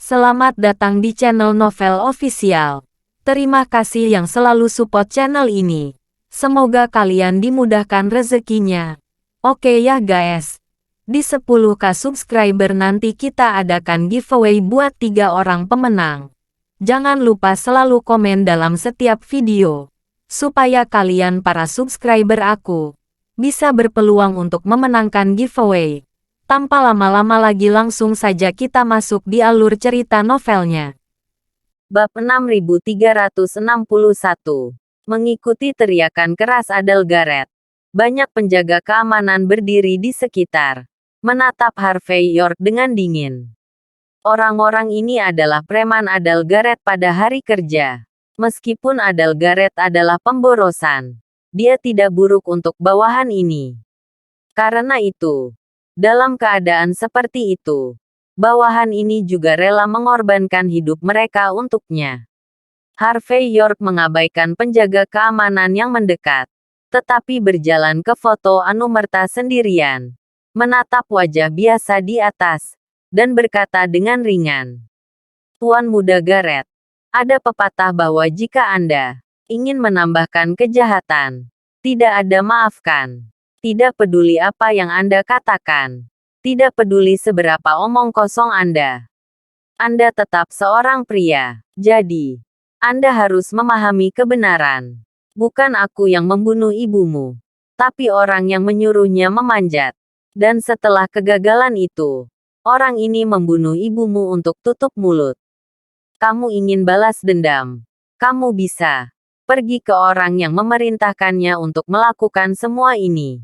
Selamat datang di channel Novel Official. Terima kasih yang selalu support channel ini. Semoga kalian dimudahkan rezekinya. Oke ya guys. Di 10k subscriber nanti kita adakan giveaway buat 3 orang pemenang. Jangan lupa selalu komen dalam setiap video. Supaya kalian para subscriber aku bisa berpeluang untuk memenangkan giveaway. Tanpa lama-lama lagi langsung saja kita masuk di alur cerita novelnya. Bab 6361. Mengikuti teriakan keras Adelgaret. Banyak penjaga keamanan berdiri di sekitar, menatap Harvey York dengan dingin. Orang-orang ini adalah preman Adelgaret pada hari kerja. Meskipun Adelgaret adalah pemborosan, dia tidak buruk untuk bawahan ini. Karena itu, dalam keadaan seperti itu, bawahan ini juga rela mengorbankan hidup mereka untuknya. Harvey York mengabaikan penjaga keamanan yang mendekat, tetapi berjalan ke foto Anumerta sendirian, menatap wajah biasa di atas, dan berkata dengan ringan, "Tuan Muda Garrett, ada pepatah bahwa jika Anda ingin menambahkan kejahatan, tidak ada maafkan. Tidak peduli apa yang Anda katakan. Tidak peduli seberapa omong kosong Anda. Anda tetap seorang pria. Jadi, Anda harus memahami kebenaran. Bukan aku yang membunuh ibumu, tapi orang yang menyuruhnya memanjat. Dan setelah kegagalan itu, orang ini membunuh ibumu untuk tutup mulut. Kamu ingin balas dendam? Kamu bisa pergi ke orang yang memerintahkannya untuk melakukan semua ini.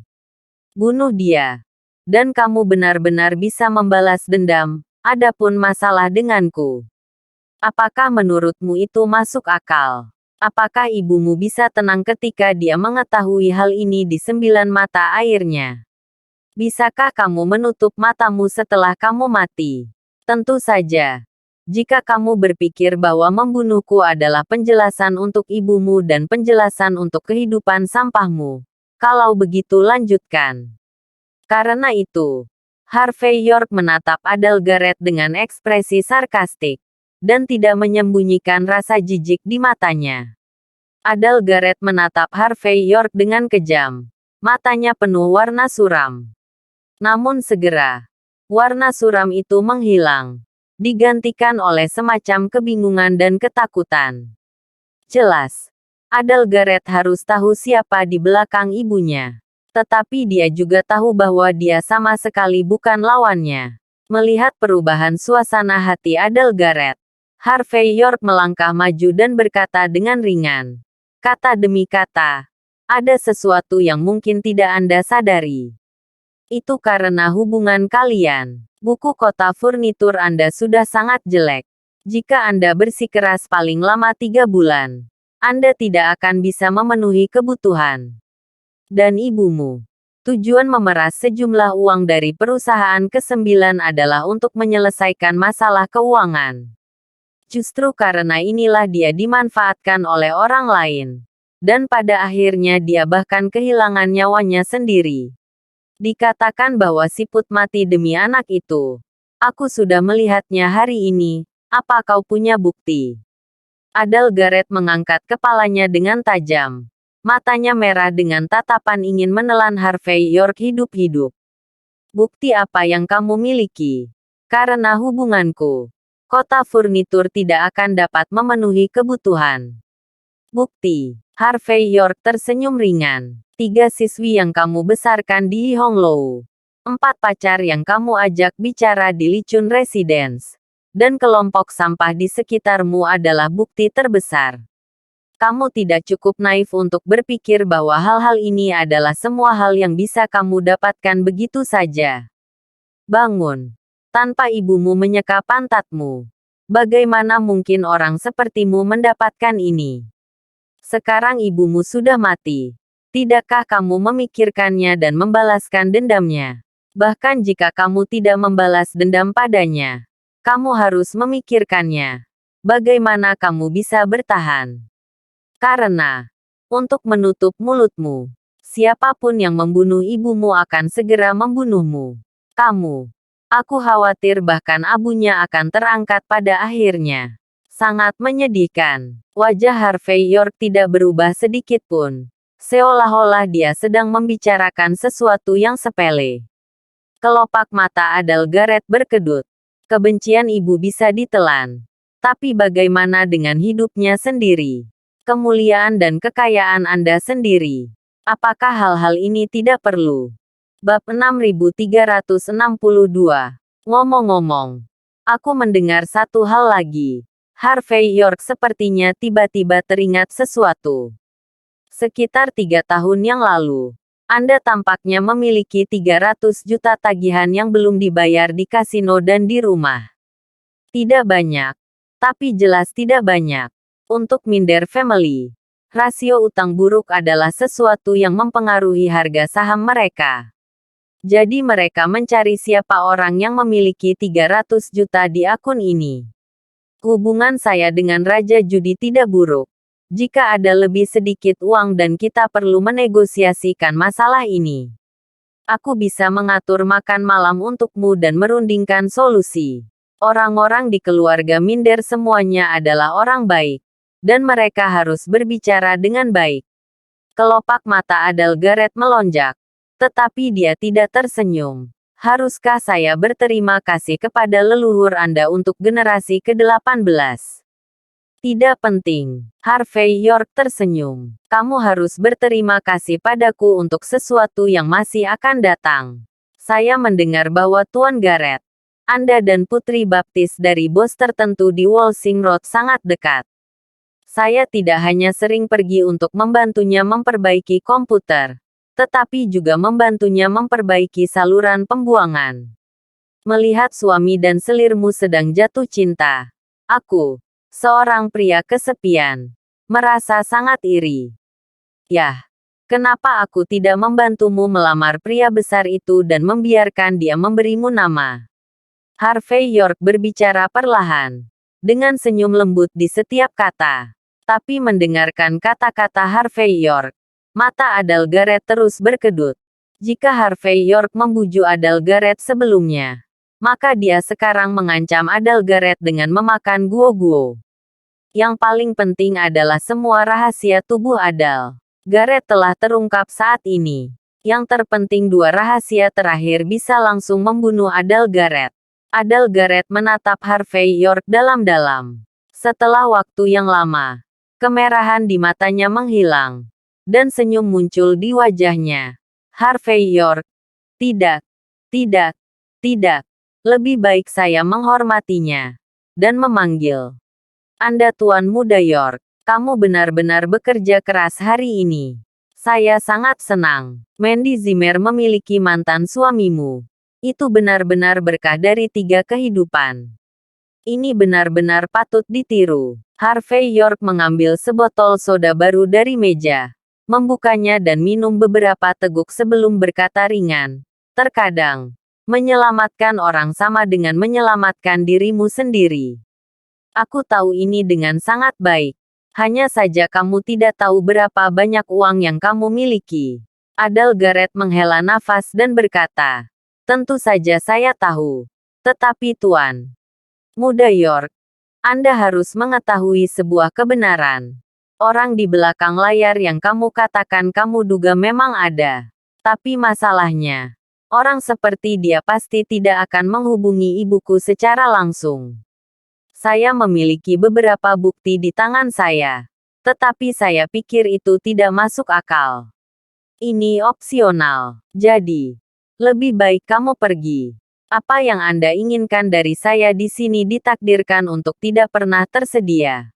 Bunuh dia. Dan kamu benar-benar bisa membalas dendam. Adapun masalah denganku. Apakah menurutmu itu masuk akal? Apakah ibumu bisa tenang ketika dia mengetahui hal ini di 9 mata airnya? Bisakah kamu menutup matamu setelah kamu mati? Tentu saja. Jika kamu berpikir bahwa membunuhku adalah penjelasan untuk ibumu dan penjelasan untuk kehidupan sampahmu, kalau begitu lanjutkan. Karena itu, Harvey York menatap Adelgaret dengan ekspresi sarkastik, dan tidak menyembunyikan rasa jijik di matanya. Adelgaret menatap Harvey York dengan kejam, matanya penuh warna suram. Namun segera, warna suram itu menghilang, digantikan oleh semacam kebingungan dan ketakutan. Jelas, Adelgaret harus tahu siapa di belakang ibunya. Tetapi dia juga tahu bahwa dia sama sekali bukan lawannya. Melihat perubahan suasana hati Adelgaret, Harvey York melangkah maju dan berkata dengan ringan. Kata demi kata, ada sesuatu yang mungkin tidak Anda sadari. Itu karena hubungan kalian. Buku kota furnitur Anda sudah sangat jelek. Jika Anda bersikeras paling lama 3 bulan, Anda tidak akan bisa memenuhi kebutuhan. Dan ibumu. Tujuan memeras sejumlah uang dari perusahaan ke-9 adalah untuk menyelesaikan masalah keuangan. Justru karena inilah dia dimanfaatkan oleh orang lain. Dan pada akhirnya dia bahkan kehilangan nyawanya sendiri. Dikatakan bahwa siput mati demi anak itu. Aku sudah melihatnya hari ini. Apa kau punya bukti? Adelgaret mengangkat kepalanya dengan tajam. Matanya merah dengan tatapan ingin menelan Harvey York hidup-hidup. Bukti apa yang kamu miliki? Karena hubunganku, kota furnitur tidak akan dapat memenuhi kebutuhan. Bukti. Harvey York tersenyum ringan. 3 siswi yang kamu besarkan di Honglou. 4 pacar yang kamu ajak bicara di Lichun Residence. Dan kelompok sampah di sekitarmu adalah bukti terbesar. Kamu tidak cukup naif untuk berpikir bahwa hal-hal ini adalah semua hal yang bisa kamu dapatkan begitu saja. Bangun. Tanpa ibumu menyeka pantatmu. Bagaimana mungkin orang sepertimu mendapatkan ini? Sekarang ibumu sudah mati. Tidakkah kamu memikirkannya dan membalaskan dendamnya? Bahkan jika kamu tidak membalas dendam padanya, kamu harus memikirkannya. Bagaimana kamu bisa bertahan? Karena, untuk menutup mulutmu, siapapun yang membunuh ibumu akan segera membunuhmu. Kamu Aku khawatir bahkan abunya akan terangkat pada akhirnya. Sangat menyedihkan. Wajah Harvey York tidak berubah sedikit pun. Seolah-olah dia sedang membicarakan sesuatu yang sepele. Kelopak mata Adalgaret berkedut. Kebencian ibu bisa ditelan. Tapi bagaimana dengan hidupnya sendiri? Kemuliaan dan kekayaan Anda sendiri. Apakah hal-hal ini tidak perlu? Bab 6362. Ngomong-ngomong, aku mendengar satu hal lagi. Harvey York sepertinya tiba-tiba teringat sesuatu. Sekitar 3 tahun yang lalu, Anda tampaknya memiliki 300 juta tagihan yang belum dibayar di kasino dan di rumah. Tidak banyak. Tapi jelas tidak banyak. Untuk Minder Family, rasio utang buruk adalah sesuatu yang mempengaruhi harga saham mereka. Jadi mereka mencari siapa orang yang memiliki 300 juta di akun ini. Hubungan saya dengan Raja Judi tidak buruk. Jika ada lebih sedikit uang dan kita perlu menegosiasikan masalah ini, aku bisa mengatur makan malam untukmu dan merundingkan solusi. Orang-orang di keluarga Minder semuanya adalah orang baik. Dan mereka harus berbicara dengan baik. Kelopak mata Adalgaret melonjak. Tetapi dia tidak tersenyum. Haruskah saya berterima kasih kepada leluhur Anda untuk generasi ke-18? Tidak penting. Harvey York tersenyum. Kamu harus berterima kasih padaku untuk sesuatu yang masih akan datang. Saya mendengar bahwa Tuan Garrett, Anda dan Putri Baptis dari bos tertentu di Walsing Road sangat dekat. Saya tidak hanya sering pergi untuk membantunya memperbaiki komputer, tetapi juga membantunya memperbaiki saluran pembuangan. Melihat suami dan selirmu sedang jatuh cinta, aku, seorang pria kesepian, merasa sangat iri. Yah, kenapa aku tidak membantumu melamar pria besar itu dan membiarkan dia memberimu nama? Harvey York berbicara perlahan, dengan senyum lembut di setiap kata. Tapi mendengarkan kata-kata Harvey York, mata Adalgaret terus berkedut. Jika Harvey York membujuk Adalgaret sebelumnya, maka dia sekarang mengancam Adalgaret dengan memakan guo-guo. Yang paling penting adalah semua rahasia tubuh Adalgaret telah terungkap saat ini. Yang terpenting 2 rahasia terakhir bisa langsung membunuh Adalgaret. Adalgaret menatap Harvey York dalam-dalam. Setelah waktu yang lama, kemerahan di matanya menghilang, dan senyum muncul di wajahnya. Harvey York, tidak, tidak, tidak. Lebih baik saya menghormatinya dan memanggil Anda Tuan Muda York. Kamu benar-benar bekerja keras hari ini. Saya sangat senang. Mandy Zimmer memiliki mantan suamimu. Itu benar-benar berkah dari 3 kehidupan. Ini benar-benar patut ditiru. Harvey York mengambil sebotol soda baru dari meja, membukanya dan minum beberapa teguk sebelum berkata ringan. Terkadang, menyelamatkan orang sama dengan menyelamatkan dirimu sendiri. Aku tahu ini dengan sangat baik. Hanya saja kamu tidak tahu berapa banyak uang yang kamu miliki. Adalgaret menghela nafas dan berkata, tentu saja saya tahu. Tetapi Tuan Muda York, Anda harus mengetahui sebuah kebenaran. Orang di belakang layar yang kamu katakan kamu duga memang ada. Tapi masalahnya, orang seperti dia pasti tidak akan menghubungi ibuku secara langsung. Saya memiliki beberapa bukti di tangan saya. Tetapi saya pikir itu tidak masuk akal. Ini opsional. Jadi, lebih baik kamu pergi. Apa yang Anda inginkan dari saya di sini ditakdirkan untuk tidak pernah tersedia.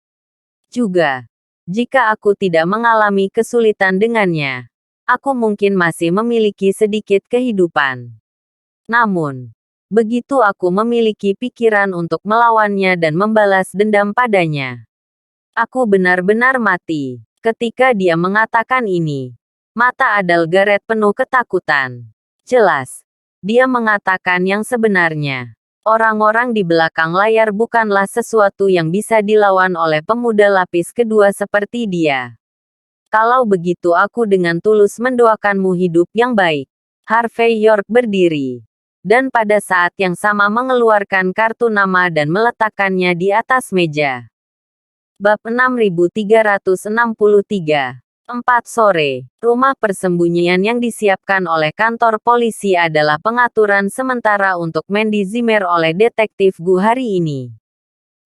Juga, jika aku tidak mengalami kesulitan dengannya, aku mungkin masih memiliki sedikit kehidupan. Namun, begitu aku memiliki pikiran untuk melawannya dan membalas dendam padanya, aku benar-benar mati. Ketika dia mengatakan ini, mata Adalgaret penuh ketakutan. Jelas, dia mengatakan yang sebenarnya. Orang-orang di belakang layar bukanlah sesuatu yang bisa dilawan oleh pemuda lapis kedua seperti dia. Kalau begitu aku dengan tulus mendoakanmu hidup yang baik. Harvey York berdiri. dan pada saat yang sama mengeluarkan kartu nama dan meletakkannya di atas meja. Bab 6363. 4 sore. Rumah persembunyian yang disiapkan oleh kantor polisi adalah pengaturan sementara untuk Mandy Zimmer oleh detektif Gu hari ini.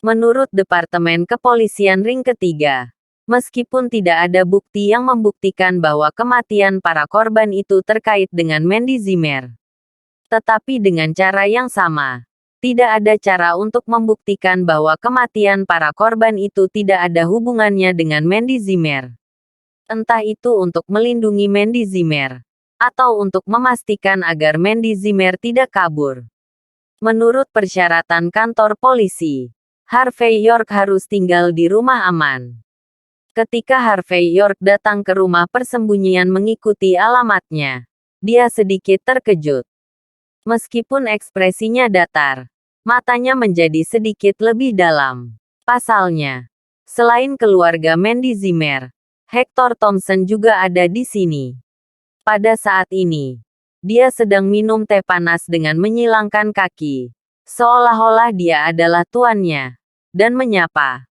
Menurut Departemen Kepolisian Ring Ketiga, meskipun tidak ada bukti yang membuktikan bahwa kematian para korban itu terkait dengan Mandy Zimmer, tetapi dengan cara yang sama, tidak ada cara untuk membuktikan bahwa kematian para korban itu tidak ada hubungannya dengan Mandy Zimmer. Entah itu untuk melindungi Mandy Zimmer, atau untuk memastikan agar Mandy Zimmer tidak kabur. Menurut persyaratan kantor polisi, Harvey York harus tinggal di rumah aman. Ketika Harvey York datang ke rumah persembunyian mengikuti alamatnya, dia sedikit terkejut. Meskipun ekspresinya datar, matanya menjadi sedikit lebih dalam. Pasalnya, selain keluarga Mandy Zimmer, Hector Thompson juga ada di sini. Pada saat ini, dia sedang minum teh panas dengan menyilangkan kaki, seolah-olah dia adalah tuannya, dan menyapa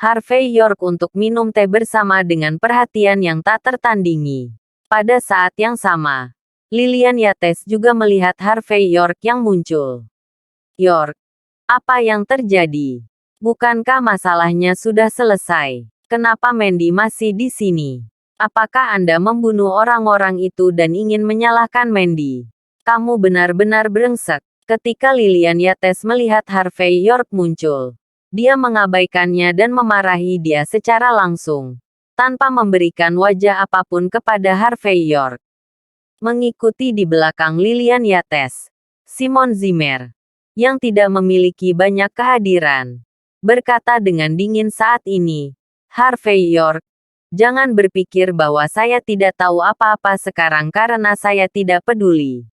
Harvey York untuk minum teh bersama dengan perhatian yang tak tertandingi. Pada saat yang sama, Lillian Yates juga melihat Harvey York yang muncul. York, apa yang terjadi? Bukankah masalahnya sudah selesai? Kenapa Mandy masih di sini? Apakah Anda membunuh orang-orang itu dan ingin menyalahkan Mandy? Kamu benar-benar brengsek. Ketika Lillian Yates melihat Harvey York muncul, dia mengabaikannya dan memarahi dia secara langsung, tanpa memberikan wajah apapun kepada Harvey York. Mengikuti di belakang Lillian Yates, Simon Zimmer, yang tidak memiliki banyak kehadiran, berkata dengan dingin saat ini, Harvey York, jangan berpikir bahwa saya tidak tahu apa-apa sekarang karena saya tidak peduli.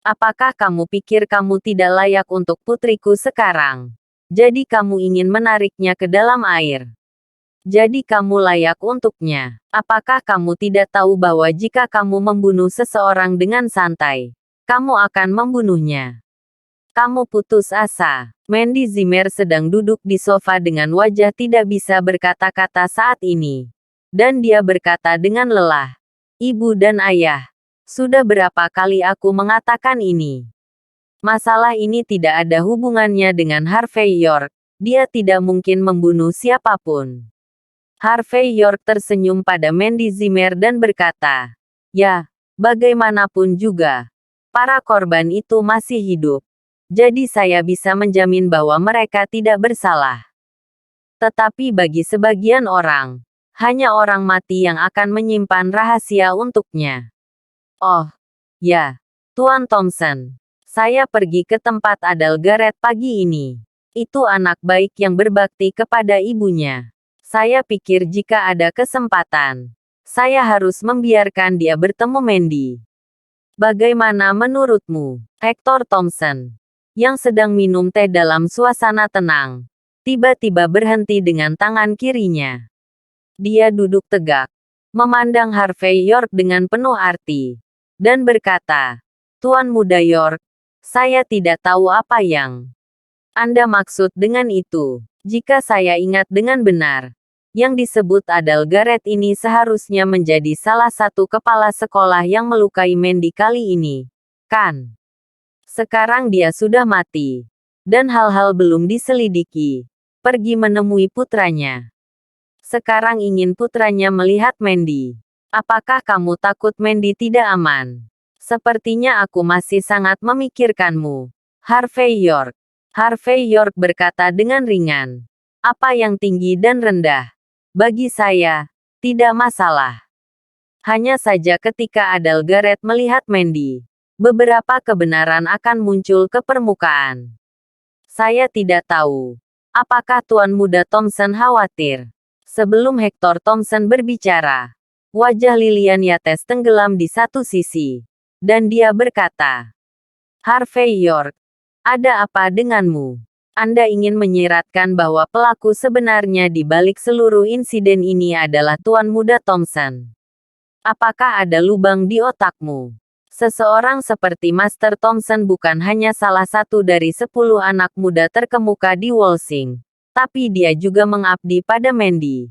Apakah kamu pikir kamu tidak layak untuk putriku sekarang? Jadi kamu ingin menariknya ke dalam air. Jadi kamu layak untuknya. Apakah kamu tidak tahu bahwa jika kamu membunuh seseorang dengan santai, kamu akan membunuhnya? Kamu putus asa. Mandy Zimmer sedang duduk di sofa dengan wajah tidak bisa berkata-kata saat ini. Dan dia berkata dengan lelah, Ibu dan Ayah, sudah berapa kali aku mengatakan ini? Masalah ini tidak ada hubungannya dengan Harvey York. Dia tidak mungkin membunuh siapapun. Harvey York tersenyum pada Mandy Zimmer dan berkata, ya, bagaimanapun juga, para korban itu masih hidup. Jadi saya bisa menjamin bahwa mereka tidak bersalah. Tetapi bagi sebagian orang, hanya orang mati yang akan menyimpan rahasia untuknya. Oh, ya, Tuan Thompson. Saya pergi ke tempat Adele Garrett pagi ini. Itu anak baik yang berbakti kepada ibunya. Saya pikir jika ada kesempatan, saya harus membiarkan dia bertemu Mandy. Bagaimana menurutmu, Hector Thompson? Yang sedang minum teh dalam suasana tenang, tiba-tiba berhenti dengan tangan kirinya. Dia duduk tegak, memandang Harvey York dengan penuh arti, dan berkata, Tuan Muda York, saya tidak tahu apa yang Anda maksud dengan itu. Jika saya ingat dengan benar, yang disebut Adele Garrett ini seharusnya menjadi salah satu kepala sekolah yang melukai Mandy kali ini, kan? Sekarang dia sudah mati. Dan hal-hal belum diselidiki. Pergi menemui putranya. Sekarang ingin putranya melihat Mandy. Apakah kamu takut Mandy tidak aman? Sepertinya aku masih sangat memikirkanmu. Harvey York. Harvey York berkata dengan ringan. Apa yang tinggi dan rendah? Bagi saya, tidak masalah. Hanya saja ketika Adele Garrett melihat Mandy, beberapa kebenaran akan muncul ke permukaan. Saya tidak tahu. Apakah Tuan Muda Thompson khawatir? Sebelum Hector Thompson berbicara, wajah Lillian Yates tenggelam di satu sisi. Dan dia berkata, Harvey York, ada apa denganmu? Anda ingin menyiratkan bahwa pelaku sebenarnya di balik seluruh insiden ini adalah Tuan Muda Thompson. Apakah ada lubang di otakmu? Seseorang seperti Master Thompson bukan hanya salah satu dari 10 anak muda terkemuka di Wolsing, tapi dia juga mengabdi pada Mandy.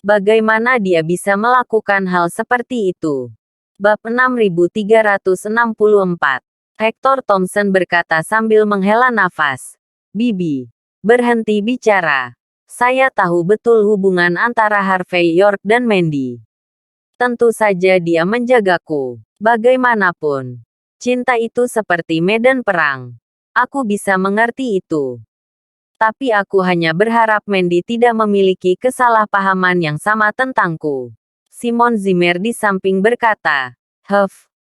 Bagaimana dia bisa melakukan hal seperti itu? Bab 6364. Hector Thompson berkata sambil menghela nafas. Bibi, berhenti bicara. Saya tahu betul hubungan antara Harvey York dan Mandy. Tentu saja dia menjagaku. Bagaimanapun, cinta itu seperti medan perang. Aku bisa mengerti itu. Tapi aku hanya berharap Mandy tidak memiliki kesalahpahaman yang sama tentangku. Simon Zimmer di samping berkata,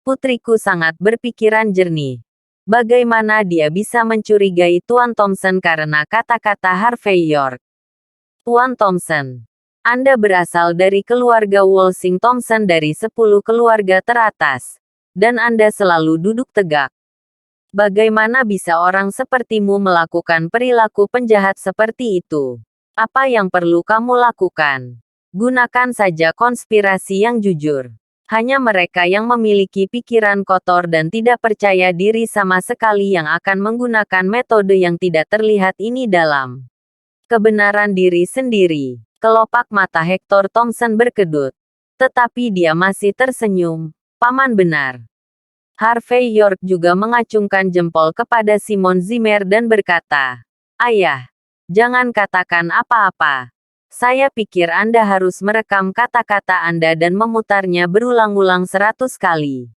putriku sangat berpikiran jernih. Bagaimana dia bisa mencurigai Tuan Thompson karena kata-kata Harvey York? Tuan Thompson, Anda berasal dari keluarga Wolsing Thompson dari 10 keluarga teratas. Dan Anda selalu duduk tegak. Bagaimana bisa orang sepertimu melakukan perilaku penjahat seperti itu? Apa yang perlu kamu lakukan? Gunakan saja konspirasi yang jujur. Hanya mereka yang memiliki pikiran kotor dan tidak percaya diri sama sekali yang akan menggunakan metode yang tidak terlihat ini dalam kebenaran diri sendiri. Kelopak mata Hector Thompson berkedut. Tetapi dia masih tersenyum. Paman benar. Harvey York juga mengacungkan jempol kepada Simon Zimmer dan berkata, Ayah, jangan katakan apa-apa. Saya pikir Anda harus merekam kata-kata Anda dan memutarnya berulang-ulang 100 kali.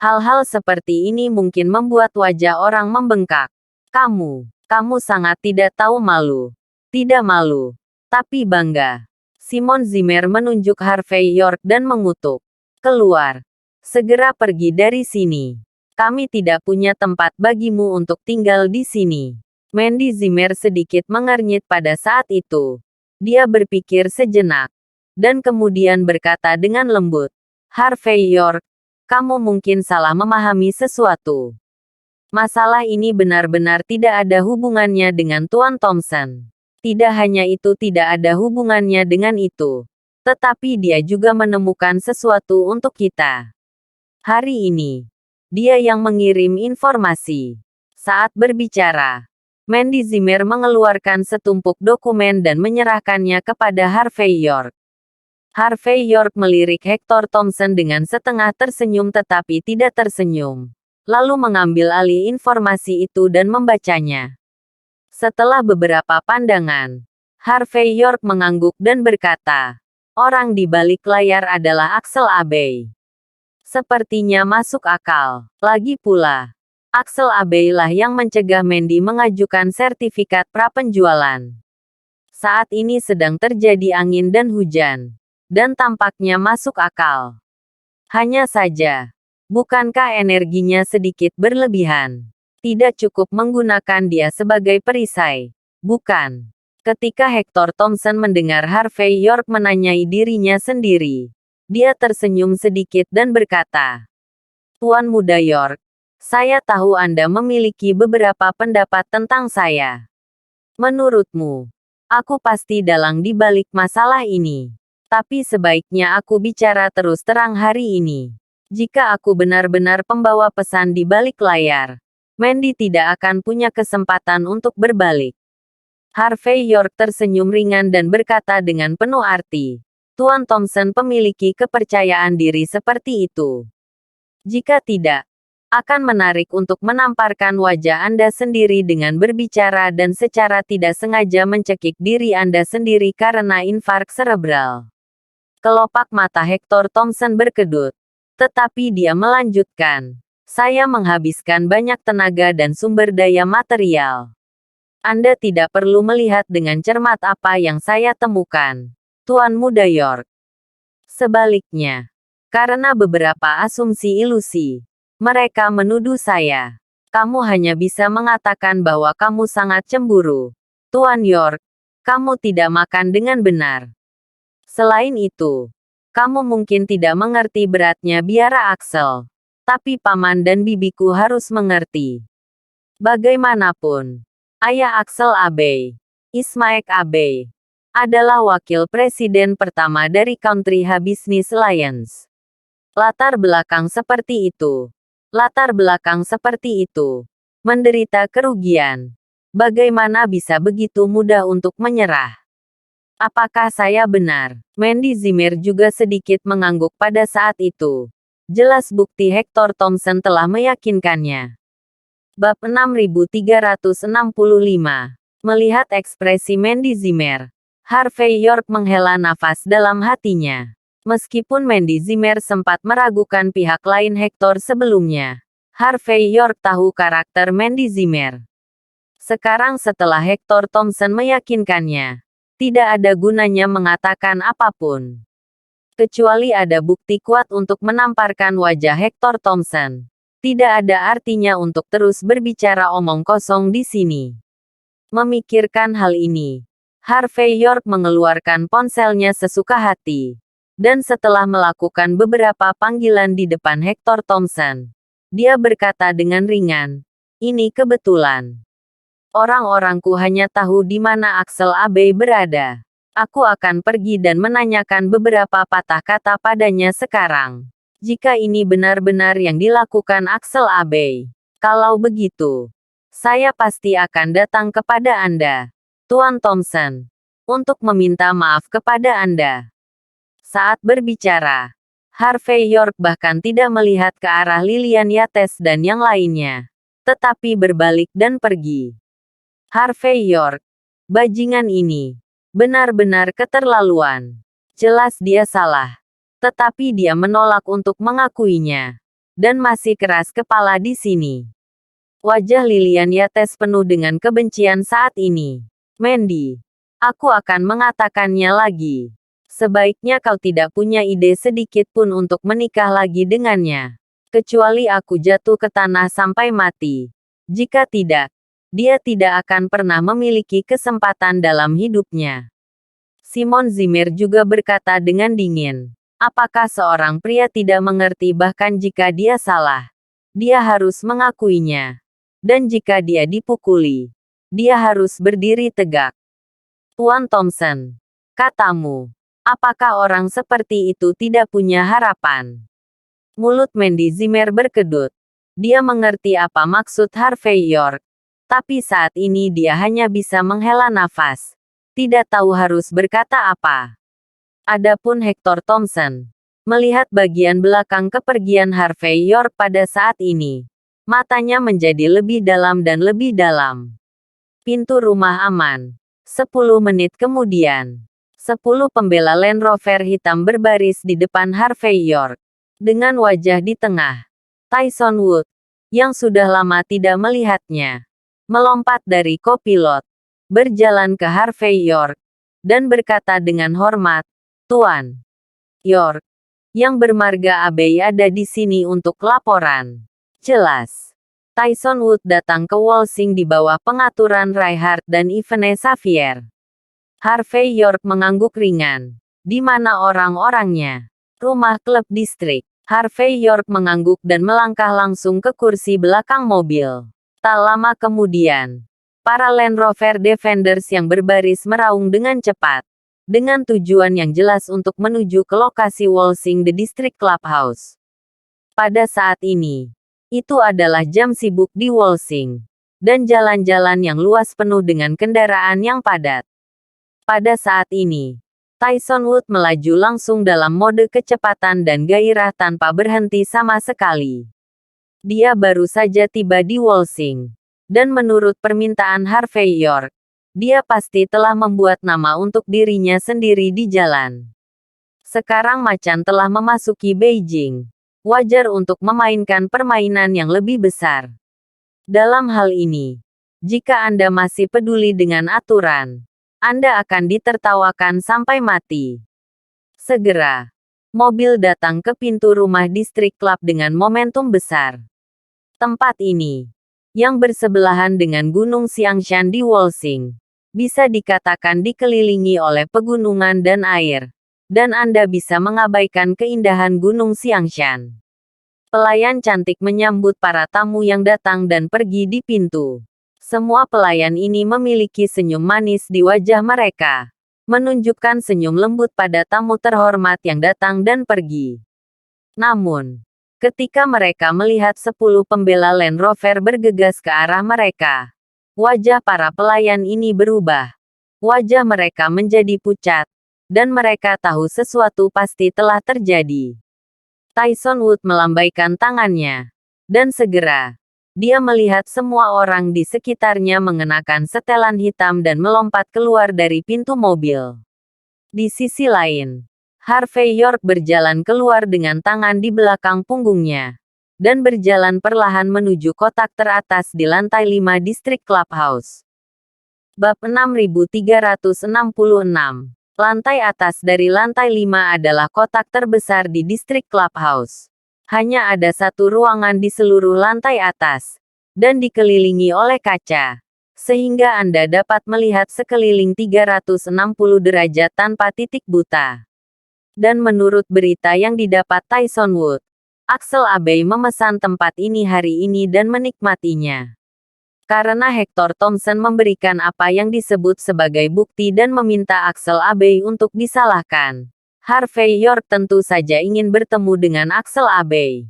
Hal-hal seperti ini mungkin membuat wajah orang membengkak. Kamu sangat tidak tahu malu. Tidak malu, tapi bangga. Simon Zimmer menunjuk Harvey York dan mengutuk. Keluar. Segera pergi dari sini. Kami tidak punya tempat bagimu untuk tinggal di sini. Mandy Zimmer sedikit mengernyit pada saat itu. Dia berpikir sejenak. Dan kemudian berkata dengan lembut. Harvey York, kamu mungkin salah memahami sesuatu. Masalah ini benar-benar tidak ada hubungannya dengan Tuan Thompson. Tidak hanya itu tidak ada hubungannya dengan itu. Tetapi dia juga menemukan sesuatu untuk kita. Hari ini, dia yang mengirim informasi. Saat berbicara, Mandy Zimmer mengeluarkan setumpuk dokumen dan menyerahkannya kepada Harvey York. Harvey York melirik Hector Thompson dengan setengah tersenyum tetapi tidak tersenyum. Lalu mengambil alih informasi itu dan membacanya. Setelah beberapa pandangan, Harvey York mengangguk dan berkata, orang di balik layar adalah Axel Abbey. Sepertinya masuk akal. Lagi pula, Axel Abbey lah yang mencegah Mandy mengajukan sertifikat prapenjualan. Saat ini sedang terjadi angin dan hujan. Dan tampaknya masuk akal. Hanya saja, bukankah energinya sedikit berlebihan? Tidak cukup menggunakan dia sebagai perisai. Bukan. Ketika Hector Thompson mendengar Harvey York menanyai dirinya sendiri, dia tersenyum sedikit dan berkata, Tuan Muda York, saya tahu Anda memiliki beberapa pendapat tentang saya. Menurutmu, aku pasti dalang di balik masalah ini. Tapi sebaiknya aku bicara terus terang hari ini. Jika aku benar-benar pembawa pesan di balik layar, Mandy tidak akan punya kesempatan untuk berbalik. Harvey York tersenyum ringan dan berkata dengan penuh arti. Tuan Thompson memiliki kepercayaan diri seperti itu. Jika tidak, akan menarik untuk menamparkan wajah Anda sendiri dengan berbicara dan secara tidak sengaja mencekik diri Anda sendiri karena infark serebral. Kelopak mata Hector Thompson berkedut. Tetapi dia melanjutkan. Saya menghabiskan banyak tenaga dan sumber daya material. Anda tidak perlu melihat dengan cermat apa yang saya temukan. Tuan Muda York. Sebaliknya, karena beberapa asumsi ilusi, mereka menuduh saya. Kamu hanya bisa mengatakan bahwa kamu sangat cemburu. Tuan York, kamu tidak makan dengan benar. Selain itu, kamu mungkin tidak mengerti beratnya biara Axel. Tapi paman dan bibiku harus mengerti. Bagaimanapun, ayah Axel Abbey, Ismaek Abbey, adalah wakil presiden pertama dari Country Ha Business Alliance. Latar belakang seperti itu. Latar belakang seperti itu. Menderita kerugian. Bagaimana bisa begitu mudah untuk menyerah? Apakah saya benar? Mandy Zimmer juga sedikit mengangguk pada saat itu. Jelas bukti Hector Thompson telah meyakinkannya. Bab 6365. Melihat ekspresi Mandy Zimmer, Harvey York menghela nafas dalam hatinya. Meskipun Mandy Zimmer sempat meragukan pihak lain Hector sebelumnya, Harvey York tahu karakter Mandy Zimmer. Sekarang setelah Hector Thompson meyakinkannya, tidak ada gunanya mengatakan apapun. Kecuali ada bukti kuat untuk menamparkan wajah Hector Thompson. Tidak ada artinya untuk terus berbicara omong kosong di sini. Memikirkan hal ini, Harvey York mengeluarkan ponselnya sesuka hati. Dan setelah melakukan beberapa panggilan di depan Hector Thompson, dia berkata dengan ringan, "Ini kebetulan. Orang-orangku hanya tahu di mana Axel Abbey berada. Aku akan pergi dan menanyakan beberapa patah kata padanya sekarang. Jika ini benar-benar yang dilakukan Axel Abbey. Kalau begitu, saya pasti akan datang kepada Anda, Tuan Thompson, untuk meminta maaf kepada Anda." Saat berbicara, Harvey York bahkan tidak melihat ke arah Lillian Yates dan yang lainnya, tetapi berbalik dan pergi. Harvey York, bajingan ini, benar-benar keterlaluan. Jelas dia salah. Tetapi dia menolak untuk mengakuinya. Dan masih keras kepala di sini. Wajah Lillian Yates penuh dengan kebencian saat ini. "Mandy, aku akan mengatakannya lagi. Sebaiknya kau tidak punya ide sedikit pun untuk menikah lagi dengannya. Kecuali aku jatuh ke tanah sampai mati. Jika tidak, dia tidak akan pernah memiliki kesempatan dalam hidupnya." Simon Zimmer juga berkata dengan dingin. Apakah seorang pria tidak mengerti bahkan jika dia salah, dia harus mengakuinya. Dan jika dia dipukuli, dia harus berdiri tegak. "Tuan Thompson, katamu, apakah orang seperti itu tidak punya harapan?" Mulut Mandy Zimmer berkedut. Dia mengerti apa maksud Harvey York. Tapi saat ini dia hanya bisa menghela nafas. Tidak tahu harus berkata apa. Adapun Hector Thompson, melihat bagian belakang kepergian Harvey York pada saat ini, matanya menjadi lebih dalam dan lebih dalam. Pintu rumah aman. 10 menit kemudian, 10 pembela Land Rover hitam berbaris di depan Harvey York. Dengan wajah di tengah, Tyson Wood, yang sudah lama tidak melihatnya, melompat dari kopilot, berjalan ke Harvey York, dan berkata dengan hormat, "Tuan York, yang bermarga Abbey ada di sini untuk laporan." Jelas. Tyson Wood datang ke Walsing di bawah pengaturan Reinhardt dan Yvonne Xavier. Harvey York mengangguk ringan. "Di mana orang-orangnya?" "Rumah klub distrik." Harvey York mengangguk dan melangkah langsung ke kursi belakang mobil. Tak lama kemudian, para Land Rover Defenders yang berbaris meraung dengan cepat, dengan tujuan yang jelas untuk menuju ke lokasi Walsing The District Clubhouse. Pada saat ini, itu adalah jam sibuk di Walsing, dan jalan-jalan yang luas penuh dengan kendaraan yang padat. Pada saat ini, Tyson Wood melaju langsung dalam mode kecepatan dan gairah tanpa berhenti sama sekali. Dia baru saja tiba di Walsing, dan menurut permintaan Harvey York, dia pasti telah membuat nama untuk dirinya sendiri di jalan. Sekarang macan telah memasuki Beijing. Wajar untuk memainkan permainan yang lebih besar. Dalam hal ini, jika Anda masih peduli dengan aturan, Anda akan ditertawakan sampai mati. Segera, mobil datang ke pintu rumah distrik klub dengan momentum besar. Tempat ini, yang bersebelahan dengan Gunung Xiangshan di Walsing, bisa dikatakan dikelilingi oleh pegunungan dan air, dan Anda bisa mengabaikan keindahan Gunung Xiangshan. Pelayan cantik menyambut para tamu yang datang dan pergi di pintu. Semua pelayan ini memiliki senyum manis di wajah mereka, menunjukkan senyum lembut pada tamu terhormat yang datang dan pergi. Namun, ketika mereka melihat 10 pembela Land Rover bergegas ke arah mereka, wajah para pelayan ini berubah. Wajah mereka menjadi pucat, dan mereka tahu sesuatu pasti telah terjadi. Tyson Wood melambaikan tangannya, dan segera, dia melihat semua orang di sekitarnya mengenakan setelan hitam dan melompat keluar dari pintu mobil. Di sisi lain, Harvey York berjalan keluar dengan tangan di belakang punggungnya, dan berjalan perlahan menuju kotak teratas di lantai 5 distrik Clubhouse. Bab 6366. Lantai atas dari lantai 5 adalah kotak terbesar di distrik Clubhouse. Hanya ada satu ruangan di seluruh lantai atas, dan dikelilingi oleh kaca, sehingga Anda dapat melihat sekeliling 360 derajat tanpa titik buta. Dan menurut berita yang didapat Tyson Wood, Axel Abbey memesan tempat ini hari ini dan menikmatinya. Karena Hector Thompson memberikan apa yang disebut sebagai bukti dan meminta Axel Abbey untuk disalahkan, Harvey York tentu saja ingin bertemu dengan Axel Abbey.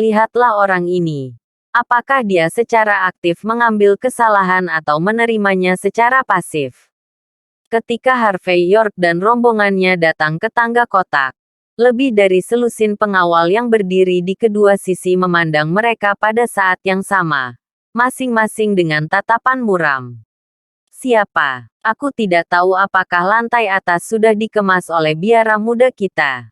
Lihatlah orang ini. Apakah dia secara aktif mengambil kesalahan atau menerimanya secara pasif? Ketika Harvey York dan rombongannya datang ke tangga kotak, lebih dari selusin pengawal yang berdiri di kedua sisi memandang mereka pada saat yang sama, masing-masing dengan tatapan muram. Siapa? Aku tidak tahu apakah lantai atas sudah dikemas oleh biara muda kita.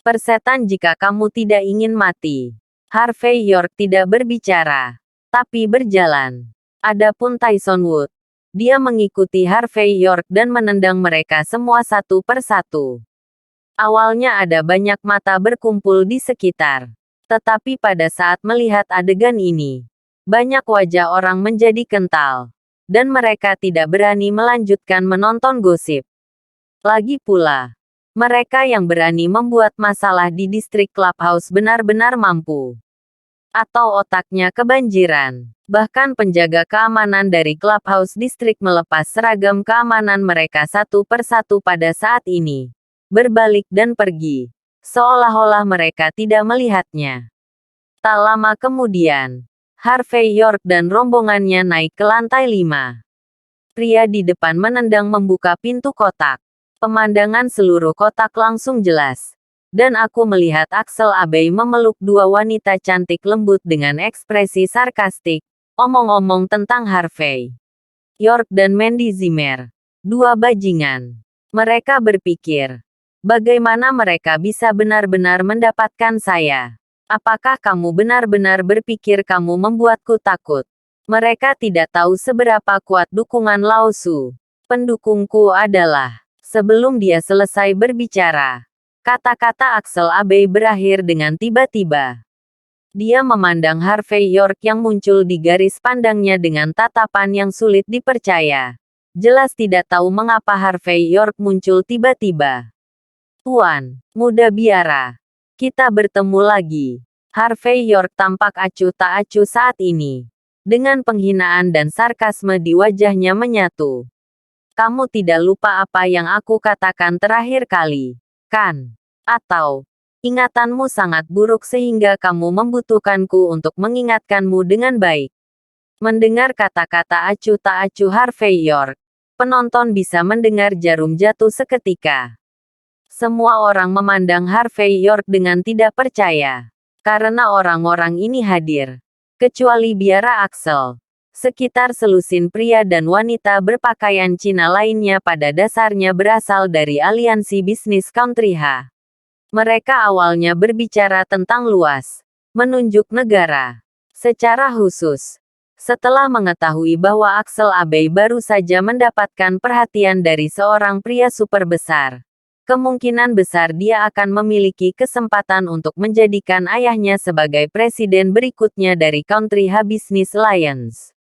Persetan jika kamu tidak ingin mati. Harvey York tidak berbicara, tapi berjalan. Adapun Tyson Wood, dia mengikuti Harvey York dan menendang mereka semua satu persatu. Awalnya ada banyak mata berkumpul di sekitar. Tetapi pada saat melihat adegan ini, banyak wajah orang menjadi kental, dan mereka tidak berani melanjutkan menonton gosip. Lagi pula, mereka yang berani membuat masalah di distrik Clubhouse benar-benar mampu. Atau otaknya kebanjiran. Bahkan penjaga keamanan dari Clubhouse distrik melepas seragam keamanan mereka satu persatu pada saat ini, berbalik dan pergi, seolah-olah mereka tidak melihatnya. Tak lama kemudian, Harvey York dan rombongannya naik ke lantai 5. Pria di depan menendang membuka pintu kotak. Pemandangan seluruh kotak langsung jelas. Dan aku melihat Axel Abbey memeluk dua wanita cantik lembut dengan ekspresi sarkastik, omong-omong tentang Harvey York dan Mandy Zimmer. Dua bajingan. Mereka berpikir, bagaimana mereka bisa benar-benar mendapatkan saya? Apakah kamu benar-benar berpikir kamu membuatku takut? Mereka tidak tahu seberapa kuat dukungan Lao Su, pendukungku adalah. Sebelum dia selesai berbicara, kata-kata Axel Abbey berakhir dengan tiba-tiba. Dia memandang Harvey York yang muncul di garis pandangnya dengan tatapan yang sulit dipercaya. Jelas tidak tahu mengapa Harvey York muncul tiba-tiba. Tuan, muda biara. Kita bertemu lagi. Harvey York tampak acuh tak acuh saat ini. Dengan penghinaan dan sarkasme di wajahnya menyatu. Kamu tidak lupa apa yang aku katakan terakhir kali, kan? Atau, ingatanmu sangat buruk sehingga kamu membutuhkanku untuk mengingatkanmu dengan baik. Mendengar kata-kata acuh tak acuh Harvey York, penonton bisa mendengar jarum jatuh seketika. Semua orang memandang Harvey York dengan tidak percaya. Karena orang-orang ini hadir. Kecuali biara Axel. Sekitar selusin pria dan wanita berpakaian Cina lainnya pada dasarnya berasal dari aliansi bisnis Country H. Mereka awalnya berbicara tentang luas. Menunjuk negara. Secara khusus. Setelah mengetahui bahwa Axel Abbey baru saja mendapatkan perhatian dari seorang pria super besar. Kemungkinan besar dia akan memiliki kesempatan untuk menjadikan ayahnya sebagai presiden berikutnya dari Country H Business Alliance.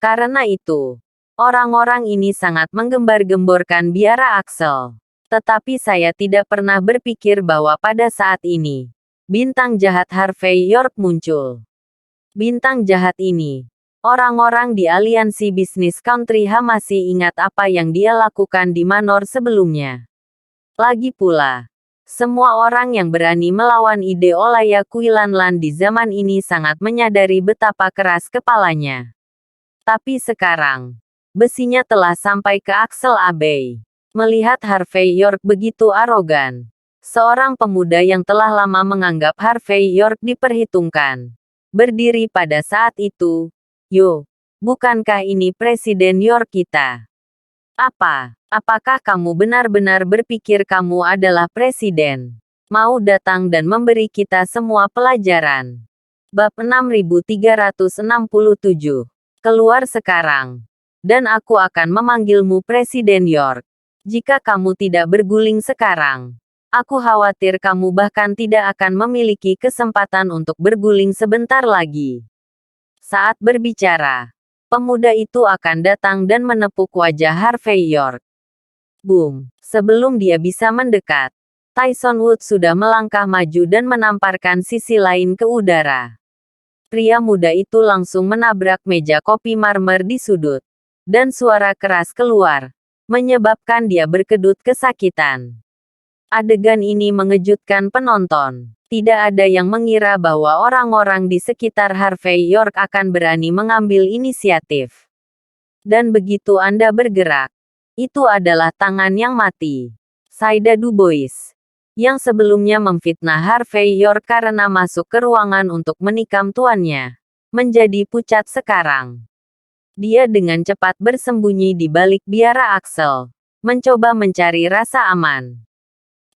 Karena itu, orang-orang ini sangat menggembar-gemborkan biara Axel. Tetapi saya tidak pernah berpikir bahwa pada saat ini, bintang jahat Harvey York muncul. Bintang jahat ini, orang-orang di aliansi bisnis Country H masih ingat apa yang dia lakukan di Manor sebelumnya. Lagi pula, Semua orang yang berani melawan ide Olaya Kuilanlan di zaman ini sangat menyadari betapa keras kepalanya. Tapi sekarang, besinya telah sampai ke Axel Abbey. Melihat Harvey York begitu arogan, seorang pemuda yang telah lama menganggap Harvey York diperhitungkan, berdiri pada saat itu. Yo, bukankah ini Presiden York kita? Apakah kamu benar-benar berpikir kamu adalah presiden? Mau datang dan memberi kita semua pelajaran. Bab 6367. Keluar sekarang. Dan aku akan memanggilmu Presiden York. Jika kamu tidak berguling sekarang, aku khawatir kamu bahkan tidak akan memiliki kesempatan untuk berguling sebentar lagi. Saat berbicara, pemuda itu akan datang dan menepuk wajah Harvey York. Boom! Sebelum dia bisa mendekat, Tyson Wood sudah melangkah maju dan menamparkan sisi lain ke udara. Pria muda itu langsung menabrak meja kopi marmer di sudut, dan suara keras keluar, menyebabkan dia berkedut kesakitan. Adegan ini mengejutkan penonton. Tidak ada yang mengira bahwa orang-orang di sekitar Harvey York akan berani mengambil inisiatif. Dan begitu Anda bergerak, itu adalah tangan yang mati. Saida Dubois, yang sebelumnya memfitnah Harvey York karena masuk ke ruangan untuk menikam tuannya, menjadi pucat sekarang. Dia dengan cepat bersembunyi di balik biara Axel, mencoba mencari rasa aman.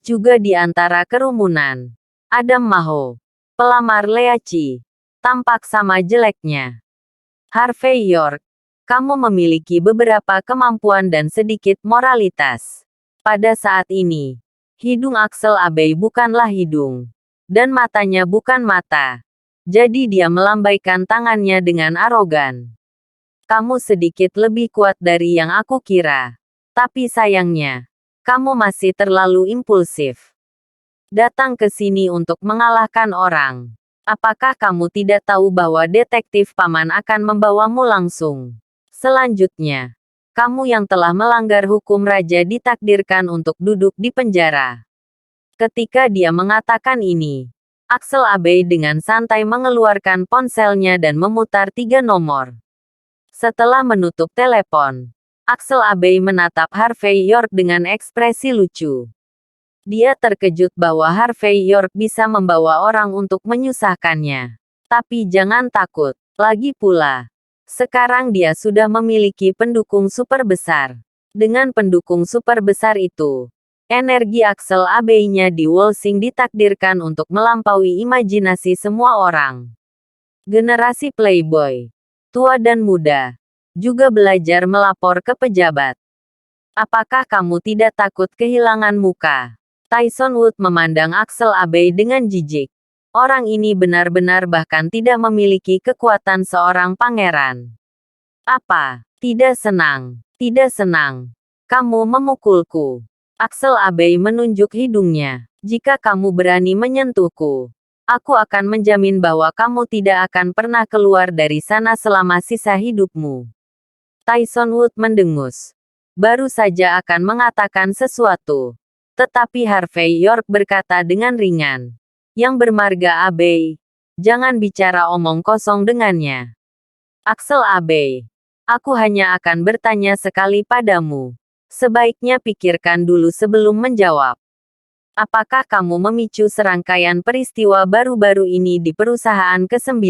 Juga di antara kerumunan, Adam Maho, pelamar Leachi, tampak sama jeleknya. Harvey York, kamu memiliki beberapa kemampuan dan sedikit moralitas. Pada saat ini, hidung Axel Abbey bukanlah hidung, dan matanya bukan mata. Jadi dia melambaikan tangannya dengan arogan. Kamu sedikit lebih kuat dari yang aku kira. Tapi sayangnya, kamu masih terlalu impulsif. Datang ke sini untuk mengalahkan orang. Apakah kamu tidak tahu bahwa detektif paman akan membawamu langsung? Selanjutnya, kamu yang telah melanggar hukum raja ditakdirkan untuk duduk di penjara. Ketika dia mengatakan ini, Axel Abbey dengan santai mengeluarkan ponselnya dan memutar 3 nomor. Setelah menutup telepon, Axel Abbey menatap Harvey York dengan ekspresi lucu. Dia terkejut bahwa Harvey York bisa membawa orang untuk menyusahkannya. Tapi jangan takut, lagi pula. Sekarang dia sudah memiliki pendukung super besar. Dengan pendukung super besar itu, energi Axel Abbey-nya di Wolsing ditakdirkan untuk melampaui imajinasi semua orang. Generasi playboy, tua dan muda, juga belajar melapor ke pejabat. Apakah kamu tidak takut kehilangan muka? Tyson Wood memandang Axel Abbey dengan jijik. Orang ini benar-benar bahkan tidak memiliki kekuatan seorang pangeran. Apa? Tidak senang. Tidak senang. Kamu memukulku. Axel Abbey menunjuk hidungnya. Jika kamu berani menyentuhku, aku akan menjamin bahwa kamu tidak akan pernah keluar dari sana selama sisa hidupmu. Tyson Wood mendengus. Baru saja akan mengatakan sesuatu. Tetapi Harvey York berkata dengan ringan. Yang bermarga Abbey, jangan bicara omong kosong dengannya. Axel Abbey, aku hanya akan bertanya sekali padamu. Sebaiknya pikirkan dulu sebelum menjawab. Apakah kamu memicu serangkaian peristiwa baru-baru ini di perusahaan ke-9?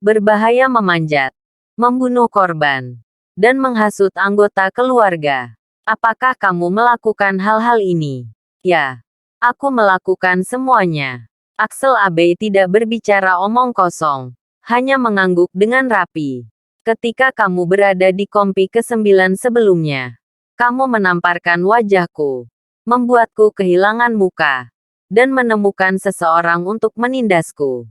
Berbahaya memanjat, membunuh korban, dan menghasut anggota keluarga. Apakah kamu melakukan hal-hal ini? Ya, aku melakukan semuanya. Axel Abbey tidak berbicara omong kosong, hanya mengangguk dengan rapi. Ketika kamu berada di kompi ke-9 sebelumnya, kamu menamparkan wajahku, membuatku kehilangan muka, dan menemukan seseorang untuk menindasku.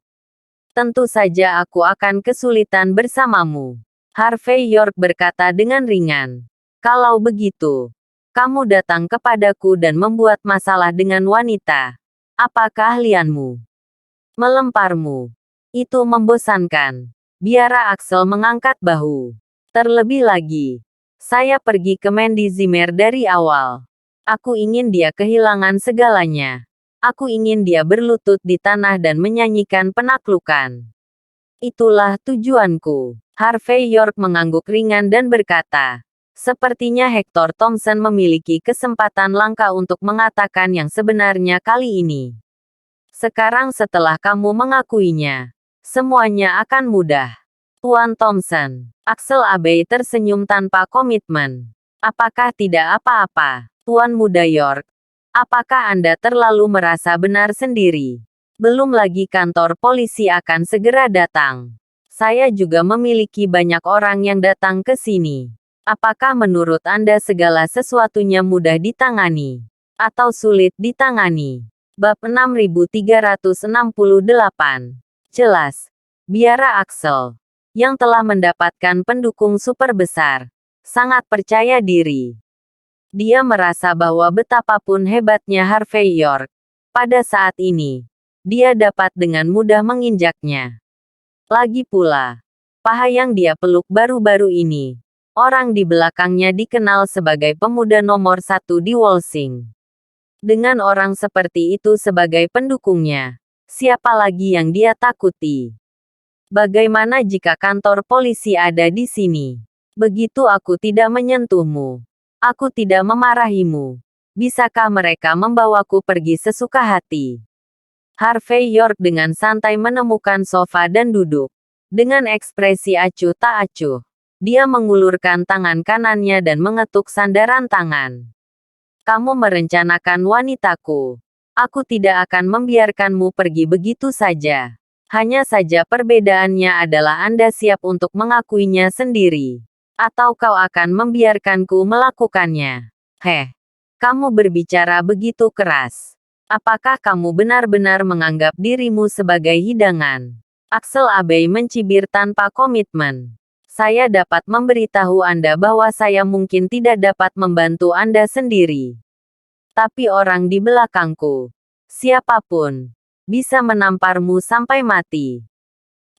Tentu saja aku akan kesulitan bersamamu. Harvey York berkata dengan ringan. Kalau begitu, kamu datang kepadaku dan membuat masalah dengan wanita. Apa keahlianmu? Melemparmu. Itu membosankan. Biara Axel mengangkat bahu. Terlebih lagi, saya pergi ke Mandy Zimmer dari awal. Aku ingin dia kehilangan segalanya. Aku ingin dia berlutut di tanah dan menyanyikan penaklukan. Itulah tujuanku. Harvey York mengangguk ringan dan berkata, sepertinya Hector Thompson memiliki kesempatan langka untuk mengatakan yang sebenarnya kali ini. Sekarang setelah kamu mengakuinya, semuanya akan mudah. Tuan Thompson. Axel Abbey tersenyum tanpa komitmen. Apakah tidak apa-apa, Tuan Muda York? Apakah Anda terlalu merasa benar sendiri? Belum lagi kantor polisi akan segera datang. Saya juga memiliki banyak orang yang datang ke sini. Apakah menurut Anda segala sesuatunya mudah ditangani? Atau sulit ditangani? Bab 6368. Jelas. Biara Axel, yang telah mendapatkan pendukung super besar, sangat percaya diri. Dia merasa bahwa betapapun hebatnya Harvey York, pada saat ini, dia dapat dengan mudah menginjaknya. Lagi pula, paha yang dia peluk baru-baru ini, orang di belakangnya dikenal sebagai pemuda nomor 1 di Walsing. Dengan orang seperti itu sebagai pendukungnya, siapa lagi yang dia takuti? Bagaimana jika kantor polisi ada di sini? Begitu aku tidak menyentuhmu, aku tidak memarahimu. Bisakah mereka membawaku pergi sesuka hati? Harvey York dengan santai menemukan sofa dan duduk. Dengan ekspresi acuh tak acuh, dia mengulurkan tangan kanannya dan mengetuk sandaran tangan. Kamu merencanakan wanitaku. Aku tidak akan membiarkanmu pergi begitu saja. Hanya saja perbedaannya adalah Anda siap untuk mengakuinya sendiri. Atau kau akan membiarkanku melakukannya. Kamu berbicara begitu keras. Apakah kamu benar-benar menganggap dirimu sebagai hidangan? Axel Abbey mencibir tanpa komitmen. Saya dapat memberitahu Anda bahwa saya mungkin tidak dapat membantu Anda sendiri. Tapi orang di belakangku, siapapun, bisa menamparmu sampai mati.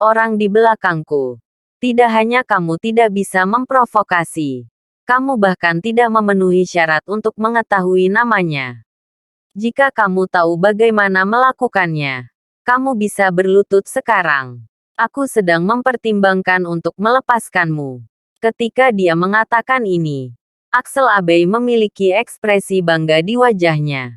Orang di belakangku. Tidak hanya kamu tidak bisa memprovokasi. Kamu bahkan tidak memenuhi syarat untuk mengetahui namanya. Jika kamu tahu bagaimana melakukannya, kamu bisa berlutut sekarang. Aku sedang mempertimbangkan untuk melepaskanmu. Ketika dia mengatakan ini, Axel Abbey memiliki ekspresi bangga di wajahnya.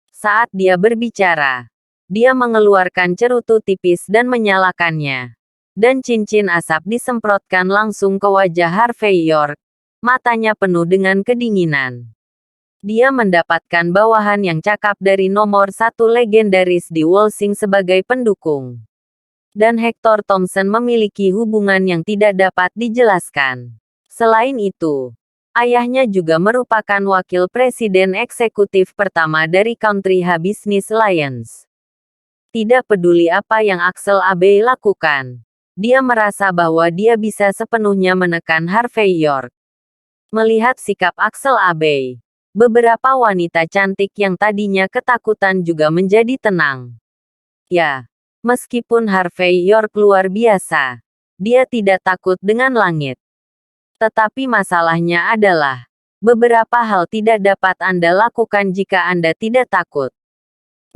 Saat dia berbicara, dia mengeluarkan cerutu tipis dan menyalakannya. Dan cincin asap disemprotkan langsung ke wajah Harvey York. Matanya penuh dengan kedinginan. Dia mendapatkan bawahan yang cakap dari nomor 1 legendaris di Walsing sebagai pendukung. Dan Hector Thompson memiliki hubungan yang tidak dapat dijelaskan. Selain itu, ayahnya juga merupakan wakil presiden eksekutif pertama dari Country Business Alliance. Tidak peduli apa yang Axel Abbey lakukan, dia merasa bahwa dia bisa sepenuhnya menekan Harvey York. Melihat sikap Axel Abbey, beberapa wanita cantik yang tadinya ketakutan juga menjadi tenang. Ya, meskipun Harvey York luar biasa, dia tidak takut dengan langit. Tetapi masalahnya adalah, beberapa hal tidak dapat Anda lakukan jika Anda tidak takut.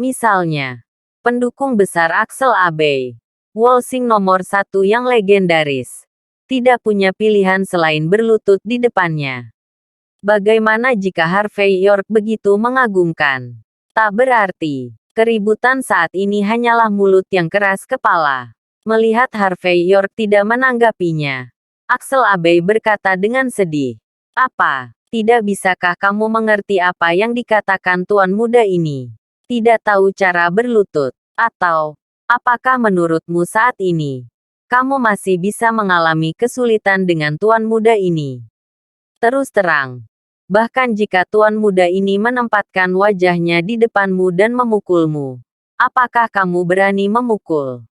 Misalnya, pendukung besar Axel Abbey, Walsing nomor 1 yang legendaris, tidak punya pilihan selain berlutut di depannya. Bagaimana jika Harvey York begitu mengagumkan? Tak berarti, keributan saat ini hanyalah mulut yang keras kepala. Melihat Harvey York tidak menanggapinya, Axel Abbey berkata dengan sedih, "Apa, tidak bisakah kamu mengerti apa yang dikatakan tuan muda ini? Tidak tahu cara berlutut, atau apakah menurutmu saat ini, kamu masih bisa mengalami kesulitan dengan tuan muda ini? Terus terang, bahkan jika tuan muda ini menempatkan wajahnya di depanmu dan memukulmu, apakah kamu berani memukul?"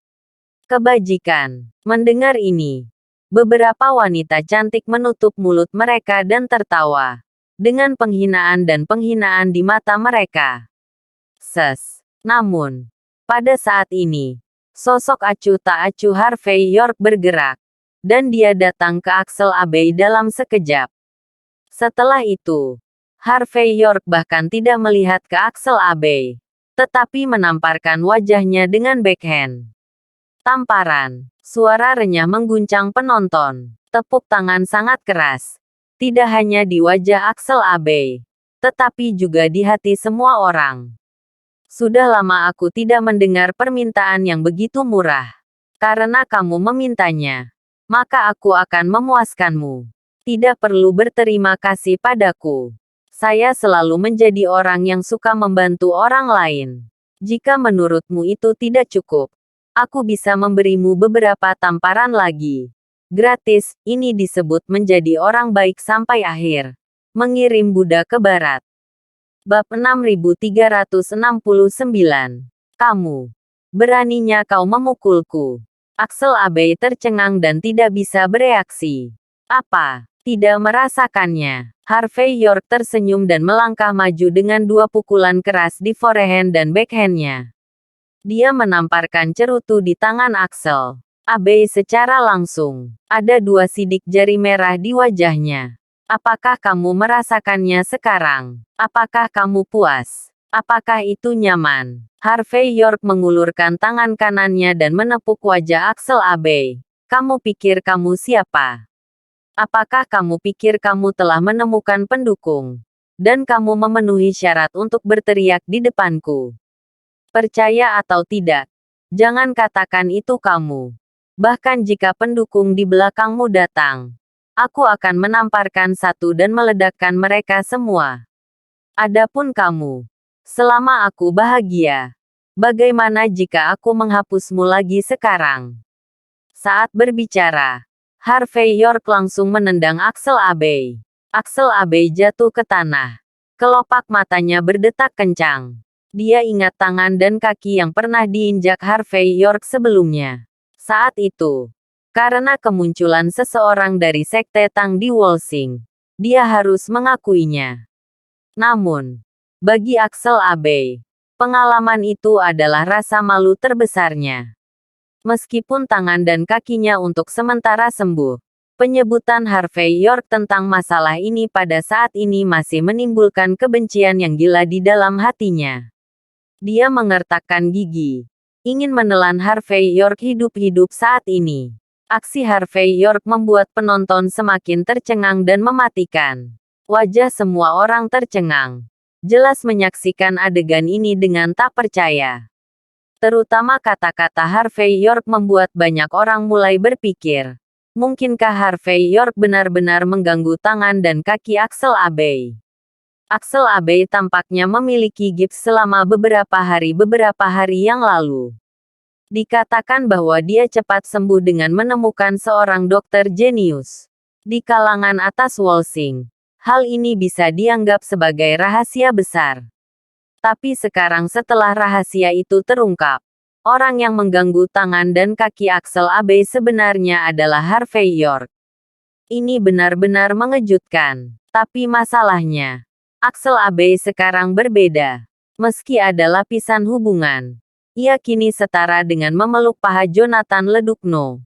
Kebajikan. Mendengar ini, beberapa wanita cantik menutup mulut mereka dan tertawa, dengan penghinaan dan penghinaan di mata mereka. Namun, pada saat ini, sosok acuh tak acuh Harvey York bergerak, dan dia datang ke Axel Abbey dalam sekejap. Setelah itu, Harvey York bahkan tidak melihat ke Axel Abbey. tetapi menamparkan wajahnya dengan backhand. Tamparan. Suara renyah mengguncang penonton. Tepuk tangan sangat keras. Tidak hanya di wajah Axel Abbey, tetapi juga di hati semua orang. Sudah lama aku tidak mendengar permintaan yang begitu murah. Karena kamu memintanya, maka aku akan memuaskanmu. Tidak perlu berterima kasih padaku. Saya selalu menjadi orang yang suka membantu orang lain. Jika menurutmu itu tidak cukup, aku bisa memberimu beberapa tamparan lagi. Gratis, ini disebut menjadi orang baik sampai akhir. Mengirim Buddha ke Barat. Bab 6369. Kamu. Beraninya kau memukulku. Axel Abbey tercengang dan tidak bisa bereaksi. Apa? Tidak merasakannya. Harvey York tersenyum dan melangkah maju dengan 2 pukulan keras di forehand dan backhandnya. Dia menamparkan cerutu di tangan Axel Abbey secara langsung. Ada 2 sidik jari merah di wajahnya. Apakah kamu merasakannya sekarang? Apakah kamu puas? Apakah itu nyaman? Harvey York mengulurkan tangan kanannya dan menepuk wajah Axel Abbey. Kamu pikir kamu siapa? Apakah kamu pikir kamu telah menemukan pendukung? Dan kamu memenuhi syarat untuk berteriak di depanku? Percaya atau tidak, jangan katakan itu kamu. Bahkan jika pendukung di belakangmu datang, aku akan menamparkan satu dan meledakkan mereka semua. Adapun kamu, selama aku bahagia, bagaimana jika aku menghapusmu lagi sekarang? Saat berbicara, Harvey York langsung menendang Axel Abbey. Axel Abbey jatuh ke tanah. Kelopak matanya berdetak kencang. Dia ingat tangan dan kaki yang pernah diinjak Harvey York sebelumnya. Saat itu, karena kemunculan seseorang dari Sekte Tang di Wolsing, dia harus mengakuinya. Namun, bagi Axel Abbey, pengalaman itu adalah rasa malu terbesarnya. Meskipun tangan dan kakinya untuk sementara sembuh, penyebutan Harvey York tentang masalah ini pada saat ini masih menimbulkan kebencian yang gila di dalam hatinya. Dia mengertakkan gigi, ingin menelan Harvey York hidup-hidup saat ini. Aksi Harvey York membuat penonton semakin tercengang dan mematikan. Wajah semua orang tercengang. Jelas menyaksikan adegan ini dengan tak percaya. Terutama kata-kata Harvey York membuat banyak orang mulai berpikir, mungkinkah Harvey York benar-benar mengganggu tangan dan kaki Axel Abbey? Axel Abbey tampaknya memiliki gips selama beberapa hari yang lalu. Dikatakan bahwa dia cepat sembuh dengan menemukan seorang dokter jenius di kalangan atas Wolsing. Hal ini bisa dianggap sebagai rahasia besar. Tapi sekarang setelah rahasia itu terungkap, orang yang mengganggu tangan dan kaki Axel Abbey sebenarnya adalah Harvey York. Ini benar-benar mengejutkan. Tapi masalahnya, Axel Abbey sekarang berbeda. Meski ada lapisan hubungan, ia kini setara dengan memeluk paha Jonathan Ledukno.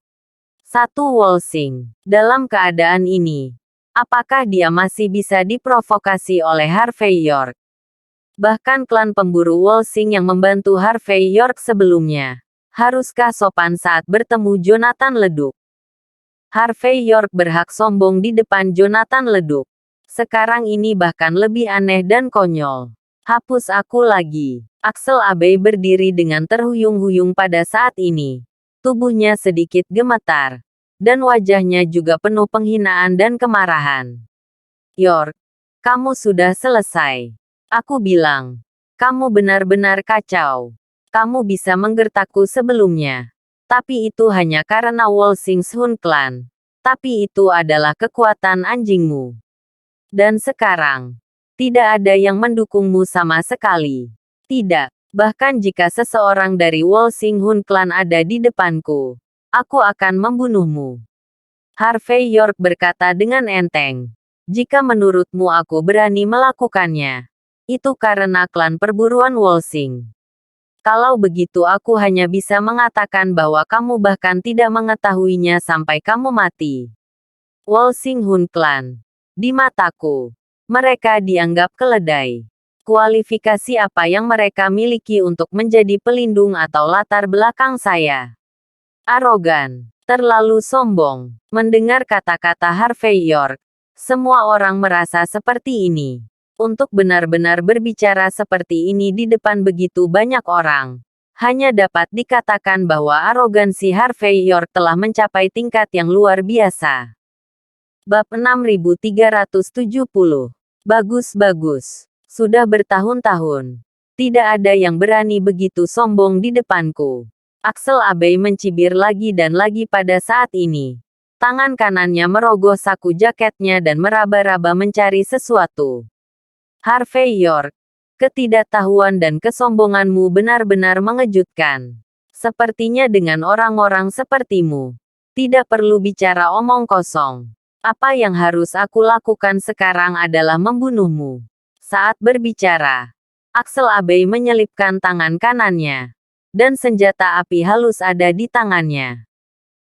Satu Wolsing. Dalam keadaan ini, apakah dia masih bisa diprovokasi oleh Harvey York? Bahkan klan pemburu Wolsing yang membantu Harvey York sebelumnya, haruskah sopan saat bertemu Jonathan Leduk? Harvey York berhak sombong di depan Jonathan Leduk. Sekarang ini bahkan lebih aneh dan konyol. Hapus aku lagi. Axel Abbey berdiri dengan terhuyung-huyung pada saat ini. Tubuhnya sedikit gemetar. Dan wajahnya juga penuh penghinaan dan kemarahan. York, kamu sudah selesai. Aku bilang, kamu benar-benar kacau. Kamu bisa menggertakku sebelumnya. Tapi itu hanya karena Wolsing's Hun Clan. Tapi itu adalah kekuatan anjingmu. Dan sekarang, tidak ada yang mendukungmu sama sekali. Tidak, bahkan jika seseorang dari Wolsing Hun Clan ada di depanku, aku akan membunuhmu. Harvey York berkata dengan enteng. Jika menurutmu aku berani melakukannya, itu karena klan perburuan Wolsing. Kalau begitu aku hanya bisa mengatakan bahwa kamu bahkan tidak mengetahuinya sampai kamu mati. Wolsing Hun Clan. Di mataku, mereka dianggap keledai. Kualifikasi apa yang mereka miliki untuk menjadi pelindung atau latar belakang saya? Arogan. Terlalu sombong. Mendengar kata-kata Harvey York, semua orang merasa seperti ini. Untuk benar-benar berbicara seperti ini di depan begitu banyak orang, hanya dapat dikatakan bahwa arogansi Harvey York telah mencapai tingkat yang luar biasa. Bab 6370. Bagus-bagus. Sudah bertahun-tahun. Tidak ada yang berani begitu sombong di depanku. Axel Abbey mencibir lagi dan lagi pada saat ini. Tangan kanannya merogoh saku jaketnya dan meraba-raba mencari sesuatu. Harvey York, ketidaktahuan dan kesombonganmu benar-benar mengejutkan. Sepertinya dengan orang-orang sepertimu, tidak perlu bicara omong kosong. Apa yang harus aku lakukan sekarang adalah membunuhmu. Saat berbicara, Axel Abbey menyelipkan tangan kanannya, dan senjata api halus ada di tangannya.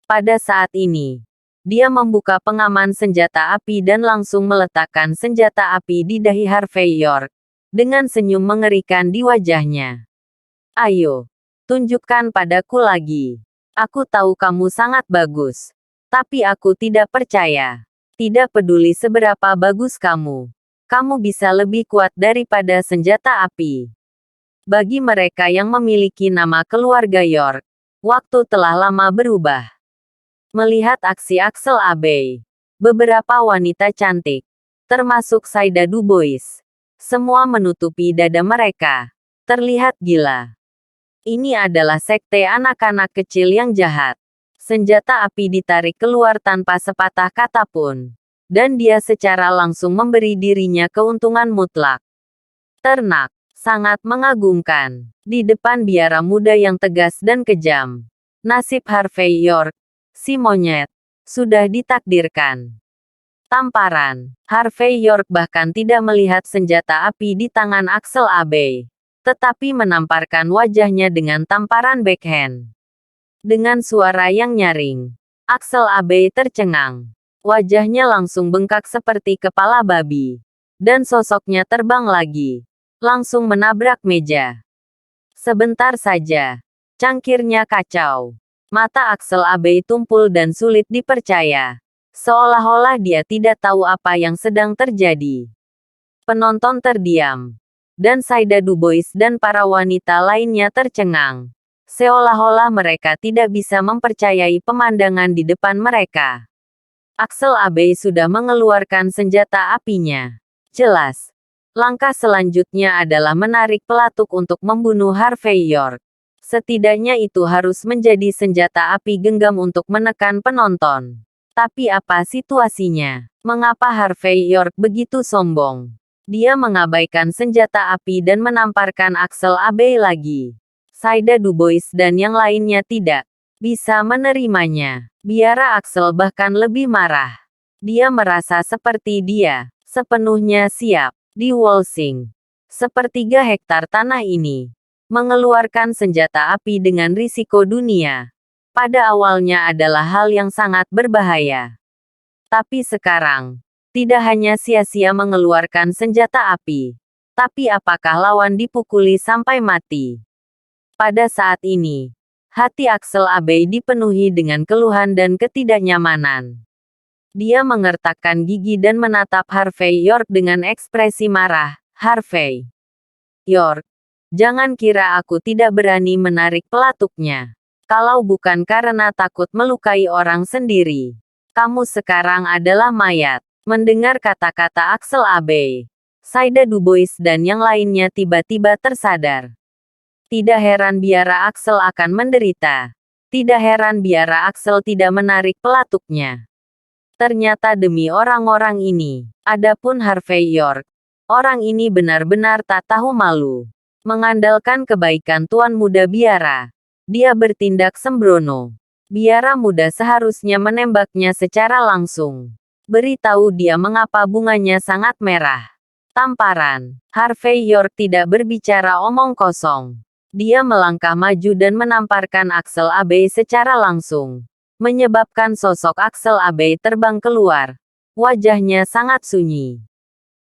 Pada saat ini, dia membuka pengaman senjata api dan langsung meletakkan senjata api di dahi Harvey York, dengan senyum mengerikan di wajahnya. Ayo, tunjukkan padaku lagi. Aku tahu kamu sangat bagus, tapi aku tidak percaya. Tidak peduli seberapa bagus kamu bisa lebih kuat daripada senjata api. Bagi mereka yang memiliki nama keluarga York, waktu telah lama berubah. Melihat aksi Axel Abbey, beberapa wanita cantik, termasuk Saida Dubois, semua menutupi dada mereka, terlihat gila. Ini adalah sekte anak-anak kecil yang jahat. Senjata api ditarik keluar tanpa sepatah kata pun, dan dia secara langsung memberi dirinya keuntungan mutlak. Ternak. Sangat mengagumkan. Di depan biara muda yang tegas dan kejam, nasib Harvey York, si monyet, sudah ditakdirkan. Tamparan. Harvey York bahkan tidak melihat senjata api di tangan Axel Abbey, tetapi menamparkan wajahnya dengan tamparan backhand. Dengan suara yang nyaring, Axel Abbey tercengang. Wajahnya langsung bengkak seperti kepala babi, dan sosoknya terbang lagi. Langsung menabrak meja. Sebentar saja, cangkirnya kacau. Mata Axel Abbey tumpul dan sulit dipercaya. Seolah-olah dia tidak tahu apa yang sedang terjadi. Penonton terdiam. Dan Saida Dubois dan para wanita lainnya tercengang. Seolah-olah mereka tidak bisa mempercayai pemandangan di depan mereka. Axel Abbey sudah mengeluarkan senjata apinya. Jelas. Langkah selanjutnya adalah menarik pelatuk untuk membunuh Harvey York. Setidaknya itu harus menjadi senjata api genggam untuk menekan penonton. Tapi apa situasinya? Mengapa Harvey York begitu sombong? Dia mengabaikan senjata api dan menamparkan Axel Abbey lagi. Saida Dubois dan yang lainnya tidak bisa menerimanya. Biara Axel bahkan lebih marah. Dia merasa seperti dia sepenuhnya siap di Wolsing. Sepertiga hektar tanah ini mengeluarkan senjata api dengan risiko dunia. Pada awalnya adalah hal yang sangat berbahaya. Tapi sekarang, tidak hanya sia-sia mengeluarkan senjata api, tapi apakah lawan dipukuli sampai mati? Pada saat ini, hati Axel Abbey dipenuhi dengan keluhan dan ketidaknyamanan. Dia mengertakkan gigi dan menatap Harvey York dengan ekspresi marah. Harvey York, jangan kira aku tidak berani menarik pelatuknya. Kalau bukan karena takut melukai orang sendiri, kamu sekarang adalah mayat. Mendengar kata-kata Axel Abbey, Saida Dubois dan yang lainnya tiba-tiba tersadar. Tidak heran biara Axel akan menderita. Tidak heran biara Axel tidak menarik pelatuknya. Ternyata demi orang-orang ini. Adapun Harvey York, orang ini benar-benar tak tahu malu. Mengandalkan kebaikan tuan muda biara, dia bertindak sembrono. Biara muda seharusnya menembaknya secara langsung. Beritahu dia mengapa bunganya sangat merah. Tamparan. Harvey York tidak berbicara omong kosong. Dia melangkah maju dan menamparkan Axel Abbey secara langsung, menyebabkan sosok Axel Abbey terbang keluar. Wajahnya sangat sunyi.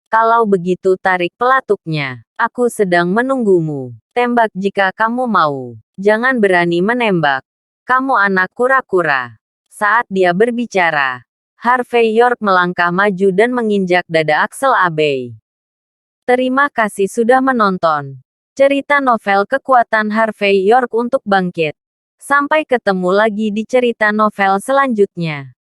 Kalau begitu tarik pelatuknya. Aku sedang menunggumu. Tembak jika kamu mau. Jangan berani menembak. Kamu anak kura-kura. Saat dia berbicara, Harvey York melangkah maju dan menginjak dada Axel Abbey. Terima kasih sudah menonton. Cerita novel Kekuatan Harvey York untuk Bangkit. Sampai ketemu lagi di cerita novel selanjutnya.